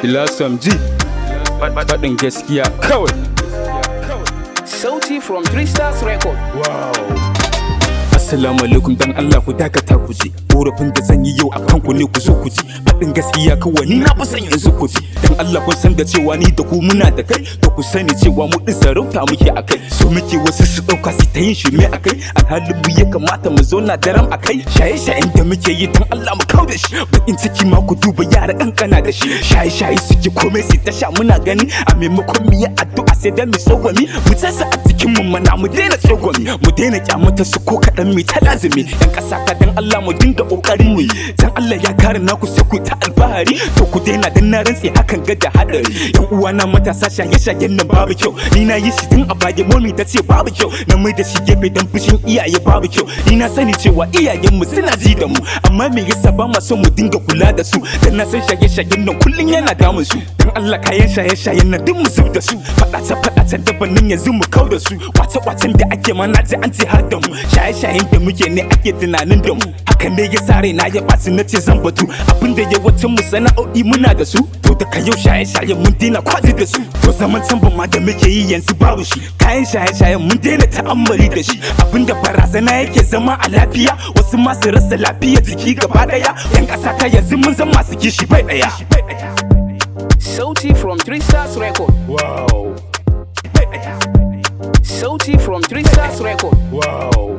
Ilasom G faɗin gaskiya kawai. Sauti from 3 Stars Record. Wow. Assalamu alaikum, dan Allah ku dakata ku ji. Korafin da zan yi yau a kanku ne ku zo ku ji. Faɗin gaskiya kawai ni na fi son yanzu ku ji. Dan Allah kun san da cewa ni da ku muna da kai. To ku sani cewa mu din sarauta muke a kai. So muke wasu su ɗauka su ta yin shirme a kai. Alhalin mu ya kamata mu zauna daram a kai. Shaye-shayen da muke yi dan Allah mu kau da shi. Bakin ciki ma ku duba yara kankana da shi. Shaye-shaye suke komai su ta sha muna gani. A maimakon mu yi addu'a sai dan mu tsogwami. Mu tasa a cikin mu mana mu daina tsogwami. Mu daina kyamata su ko kaɗan mai ta lazimi. Yan ƙasa ka dan Allah mu dinga ƙoƙarin mu. Dan Allah ya kare naku sai ku ta alfahari. To ku daina dan na rantsi hakan ga da haɗari. Yan uwana matasa shaye-shayen nan babu kyau. Ni na yi shi tun a baya momi ta ce babu kyau. Na mai da shi gefe dan fushin iyaye babu kyau. Ni na sani cewa iyayenmu suna ji da mu. Amma me yasa ba ma son mu dinga kula da su. Dan na san shaye-shayen nan kullum yana damun su. Dan Allah kayan shaye-shayen nan duk mu zub da su. Faɗace-faɗacen dabannin yanzu mu kau da su. Wace-wacen da ake mana ji an ce har da mu. Shaye-shayen da muke ne ake tunanin da mu. Hakan ne ya sare na ya ɓaci na ce zan batu. Abinda yawancin mu sana'o'i muna da su. To daga yau shaye-shayen mun daina kwazi da su. To zaman can ba ma da muke yi yanzu babu shi. Kayan shaye-shayen mun daina ta'ammali da shi. Abinda barazana yake zama a lafiya. Wasu masu rasa lafiya jiki gaba daya. Yan ƙasa ta yanzu mun zama masu kishi bai daya. Sauti from 3 Stars Record. Wow. Sauti from 3 Stars Record. Wow.